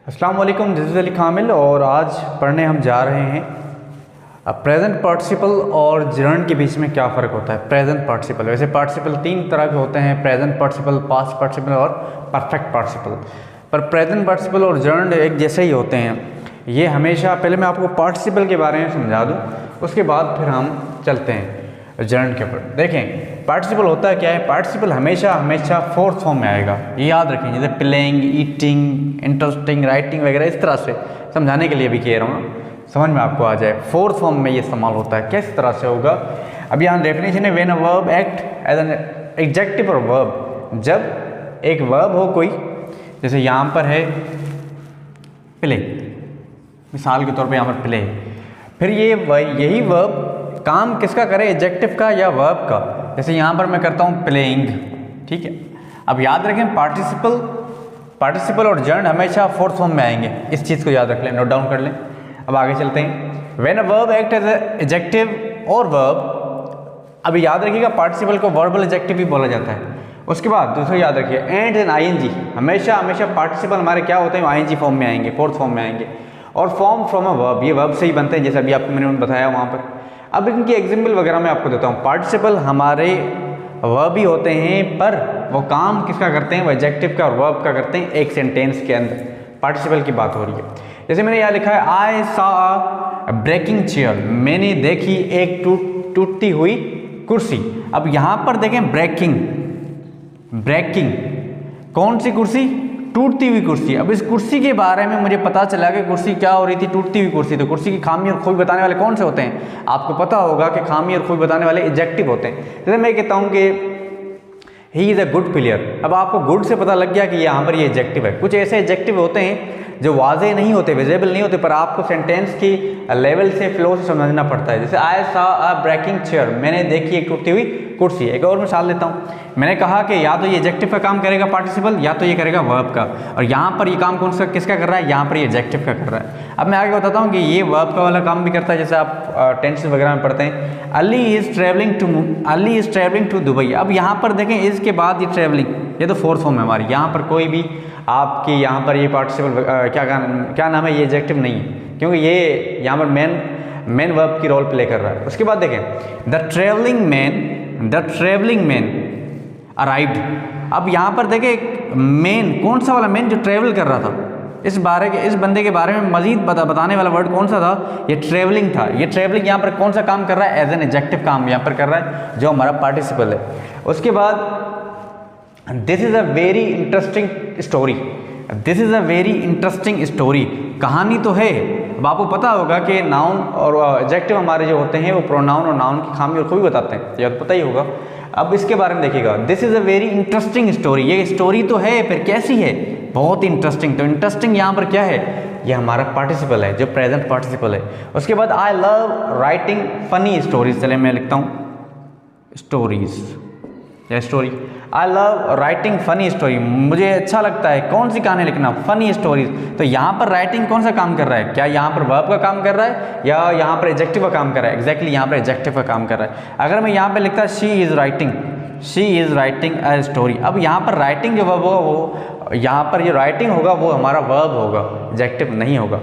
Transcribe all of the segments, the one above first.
अस्सलाम वालेकुम, this is Ali कामिल और आज पढ़ने हम जा रहे हैं प्रेजेंट पार्टिसिपल और जर्नड के बीच में क्या फ़र्क होता है। प्रेजेंट पार्टिसिपल, वैसे पार्टिसिपल तीन तरह के होते हैं, प्रेजेंट पार्टिसिपल, पास्ट पार्टिसिपल और परफेक्ट पार्टिसिपल। पर प्रेजेंट पार्टिसिपल और जर्नड एक जैसे ही होते हैं। ये हमेशा, पहले मैं आपको पार्टिसिपल के बारे में समझा दूँ, उसके बाद फिर हम चलते हैं जर्नड के ऊपर। देखें पार्टिसिपल होता है क्या है। पार्टिसिपल हमेशा फोर्थ फॉर्म में आएगा, ये याद रखें। जैसे प्लेइंग, ईटिंग, इंटरेस्टिंग, राइटिंग वगैरह, इस तरह से समझाने के लिए भी कह रहा हूँ, समझ में आपको आ जाए। फोर्थ फॉर्म में ये इस्तेमाल होता है। किस तरह से होगा, अब यहाँ डेफिनेशन है, when a verb act as an adjective और वर्ब। जब एक वर्ब हो कोई, जैसे यहाँ पर है प्ले, मिसाल के तौर पे यहाँ पर प्ले, फिर यही वर्ब काम किसका करे, एडजेक्टिव का या वर्ब का। जैसे यहाँ पर मैं करता हूँ प्लेइंग, ठीक है। अब याद रखें पार्टिसिपल और जर्नड हमेशा फोर्थ फॉर्म में आएंगे, इस चीज़ को याद रख लें, नोट डाउन कर लें। अब आगे चलते हैं। When a verb act as adjective और वर्ब, अभी याद रखिएगा पार्टिसिपल को वर्बल एडजेक्टिव भी बोला जाता है। उसके बाद दूसरा याद रखिए, एंड एन आईएनजी, हमेशा पार्टिसिपल हमारे क्या होते हैं, आईएनजी फॉर्म में आएंगे, फोर्थ फॉर्म में आएंगे। और फॉर्म फ्रॉम अ वर्ब, ये वर्ब से ही बनते हैं, जैसे अभी आपको मैंने बताया वहाँ पर। अब इनकी एग्जाम्पल वगैरह मैं आपको देता हूँ। पार्टिसिपल हमारे वर्ब ही होते हैं, पर वो काम किसका करते हैं, वो एडजेक्टिव का और वर्ब का करते हैं एक सेंटेंस के अंदर। पार्टिसिपल की बात हो रही है। जैसे मैंने यहाँ लिखा है, I saw a breaking chair, मैंने देखी एक टूटती हुई कुर्सी। अब यहाँ पर देखें ब्रेकिंग, कौन सी कुर्सी, टूटती हुई कुर्सी। अब इस कुर्सी के बारे में मुझे पता चला कि कुर्सी क्या हो रही थी, टूटती हुई कुर्सी। तो कुर्सी की खामी और खूबी बताने वाले कौन से होते हैं, आपको पता होगा कि खामी और खूबी बताने वाले एडजेक्टिव होते हैं। जैसे मैं कहता हूँ कि he is a good player, अब आपको गुड से पता लग गया कि यहाँ पर ये एडजेक्टिव है। कुछ ऐसे एडजेक्टिव होते हैं जो वाज़ेह नहीं होते, विजिबल नहीं होते, पर आपको सेंटेंस की लेवल से, फ्लो से समझना पड़ता है। जैसे I saw a breaking chair, मैंने देखी एक टूटती हुई कुर्सी। एक और मिसाल देता हूँ, मैंने कहा कि या तो ये एडजेक्टिव का काम करेगा पार्टिसिपल, या तो ये करेगा वर्ब का। और यहाँ पर ये काम कौन सा किसका कर रहा है, यहाँ पर ये एडजेक्टिव का कर रहा है। अब मैं आगे बताता हूँ कि ये वर्ब का वाला काम भी करता है, जैसे आप टेंसेस वगैरह में पढ़ते हैं। Ali is travelling to Dubai. अब यहाँ पर देखें, इसके बाद ये ट्रैवलिंग, ये तो फोर्थ फॉर्म है हमारी। यहाँ पर कोई भी आपकी, यहाँ पर ये पार्टिसिपल क्या नाम है, ये एडजेक्टिव नहीं है, क्योंकि ये यहाँ पर मेन वर्ब की रोल प्ले कर रहा है। उसके बाद देखें, द ट्रेवलिंग मैन अराइव्ड। अब यहाँ पर देखें मैन, कौन सा वाला मैन, जो ट्रेवल कर रहा था। इस बंदे के बारे में मजीद बताने वाला वर्ड कौन सा था, ये ट्रेवलिंग था। ये ट्रेवलिंग यहाँ पर कौन सा काम कर रहा है, एज एन एडजेक्टिव काम यहाँ पर कर रहा है, जो हमारा पार्टिसिपल है। उसके बाद this is a very interesting story, कहानी तो है। अब आपको पता होगा कि नाउन और एडजेक्टिव हमारे जो होते हैं वो प्रोनाउन और नाउन की खामी और खूबी बताते हैं, ये पता ही होगा। अब इसके बारे में देखिएगा, this is a very interesting story, ये स्टोरी तो है, फिर कैसी है, बहुत इंटरेस्टिंग। तो इंटरेस्टिंग यहाँ पर क्या है, ये हमारा पार्टिसिपल है, जो प्रेजेंट पार्टिसिपल है। उसके बाद I love writing funny stories, चले मैं लिखता हूँ स्टोरीज या story. I love writing funny story, मुझे अच्छा लगता है कौन सी कहानी लिखना, फनी स्टोरीज। तो यहाँ पर राइटिंग कौन सा काम कर रहा है, क्या यहाँ पर वर्ब का काम कर रहा है या यहाँ पर एडजेक्टिव का काम कर रहा है। एग्जैक्टली यहाँ पर एडजेक्टिव का काम कर रहा है। अगर मैं यहाँ पर लिखता she is writing a story, अब यहाँ पर राइटिंग जो वर्ब होगा, वो यहाँ पर जो राइटिंग होगा वो हमारा वर्ब होगा, एडजेक्टिव नहीं होगा।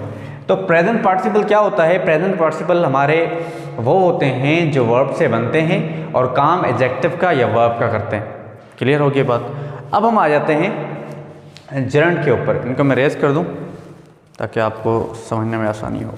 तो प्रेजेंट पार्टिसिपल क्या होता है, प्रेजेंट पार्टिसिपल हमारे वो होते हैं जो वर्ब से बनते हैं और काम एडजेक्टिव का या वर्ब का करते हैं। क्लियर हो गई बात। अब हम आ जाते हैं जर्नड के ऊपर। इनको मैं रेज कर दूं ताकि आपको समझने में आसानी हो।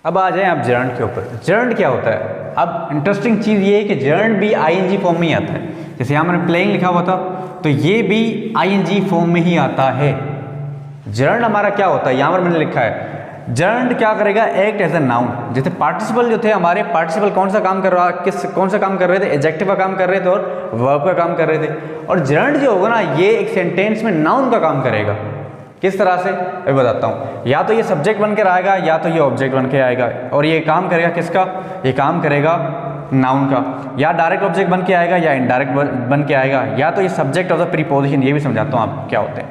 अब आ जाएं आप जर्नड के ऊपर। जर्नड क्या होता है, अब इंटरेस्टिंग चीज़ ये है कि जर्नड भी आईएनजी फॉर्म में ही आता है। जैसे यहाँ मैंने प्लेइंग लिखा हुआ था, तो ये भी आईएनजी फॉर्म में ही आता है। जर्नड हमारा क्या होता है, यहाँ पर मैंने लिखा है, जर्नड क्या करेगा, एक्ट एज ए नाउन। जैसे पार्टिसिपल जो थे हमारे, पार्टिसिपल कौन सा काम कर रहा, कौन सा काम कर रहे थे, एडजेक्टिव का काम कर रहे थे और वर्ब का काम कर रहे थे। और जर्नड जो होगा ना, ये एक सेंटेंस में नाउन का काम करेगा। किस तरह से, मैं बताता हूँ। या तो ये सब्जेक्ट बन कर आएगा, या तो ये ऑब्जेक्ट बन के आएगा। और ये काम करेगा किसका, ये काम करेगा नाउन का। या डायरेक्ट ऑब्जेक्ट बन के आएगा या इनडायरेक्ट बन के आएगा, या तो ये सब्जेक्ट और द प्रीपोजिशन, ये भी समझाता हूँ आप क्या होते हैं।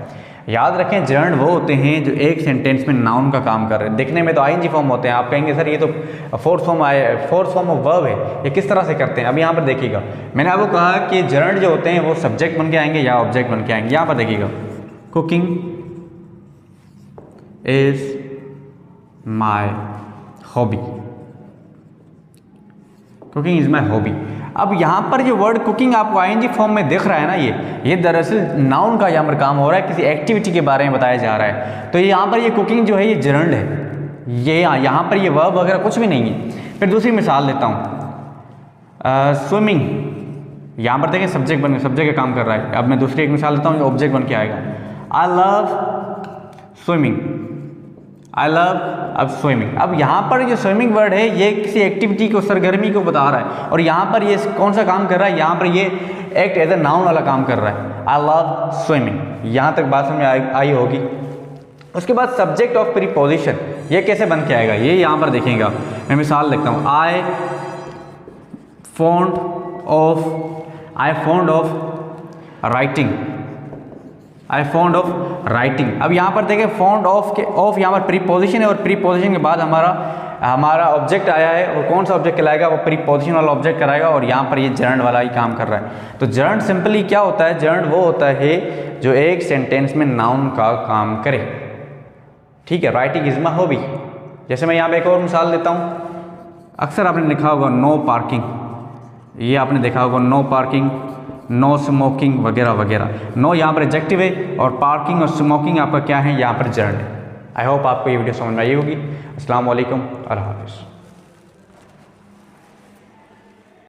याद रखें जर्नड वो होते हैं जो एक सेंटेंस में नाउन का काम कर रहे हैं। देखने में तो आईएनजी फॉर्म होते हैं, आप कहेंगे सर ये तो फोर्थ फॉर्म ऑफ वर्ब है, ये किस तरह से करते हैं। अब यहाँ पर देखिएगा, मैंने आपको कहा कि जर्नड जो होते हैं वो सब्जेक्ट बन के आएंगे या ऑब्जेक्ट बन के आएंगे। यहाँ पर देखिएगा, cooking is my hobby, cooking is my hobby. अब यहाँ पर जो वर्ड कुकिंग आपको आईएनजी फॉर्म में दिख रहा है ना, ये दरअसल नाउन का यहाँ पर काम हो रहा है, किसी एक्टिविटी के बारे में बताया जा रहा है। तो यहाँ पर ये कुकिंग जो है ये जर्नड है, ये यहाँ पर ये वर्ब वगैरह कुछ भी नहीं है। फिर दूसरी मिसाल देता हूँ, स्विमिंग, यहाँ पर देखें सब्जेक्ट बन सब्जेक्ट का काम कर रहा है। अब मैं दूसरी एक मिसाल देता हूँ, ऑब्जेक्ट बन के आएगा, I love swimming, I love अब स्विमिंग। अब यहाँ पर जो स्विमिंग वर्ड है ये किसी एक्टिविटी को, सरगर्मी को बता रहा है, और यहाँ पर ये कौन सा काम कर रहा है, यहाँ पर ये एक्ट एज ए नाउन वाला काम कर रहा है, आई लव स्विमिंग। यहाँ तक बात समझ में आई होगी। उसके बाद सब्जेक्ट ऑफ प्रीपोजिशन, ये कैसे बन के आएगा, ये यहाँ पर देखेंगे। मैं मिसाल लिखता हूँ, I fond of writing, I fond of writing. अब यहाँ पर देखें फॉन्ड ऑफ के ऑफ यहाँ पर प्रीपोजिशन है, और प्रीपोजिशन के बाद हमारा ऑब्जेक्ट आया है, और कौन सा ऑब्जेक्ट कहलाएगा, वो प्रीपोजिशन वाला ऑब्जेक्ट कराएगा, और यहाँ पर ये जर्नड वाला ही काम कर रहा है। तो जर्नड सिंपली क्या होता है, जर्नड वो होता है जो एक सेंटेंस में नाउन का काम करे। ठीक है, राइटिंग इज माई हॉबी। जैसे मैं यहाँ पे एक और मिसाल देता हूँ, अक्सर आपने लिखा होगा नो पार्किंग, ये आपने देखा होगा नो पार्किंग, नो स्मोकिंग वगैरह वगैरह। नो यहाँ पर एडजेक्टिव है, और पार्किंग और स्मोकिंग आपका क्या है, यहाँ पर जर्नड है। आई होप आपको ये वीडियो समझ में आई होगी। अस्सलाम वालेकुम, अल्लाह हाफ़िज़।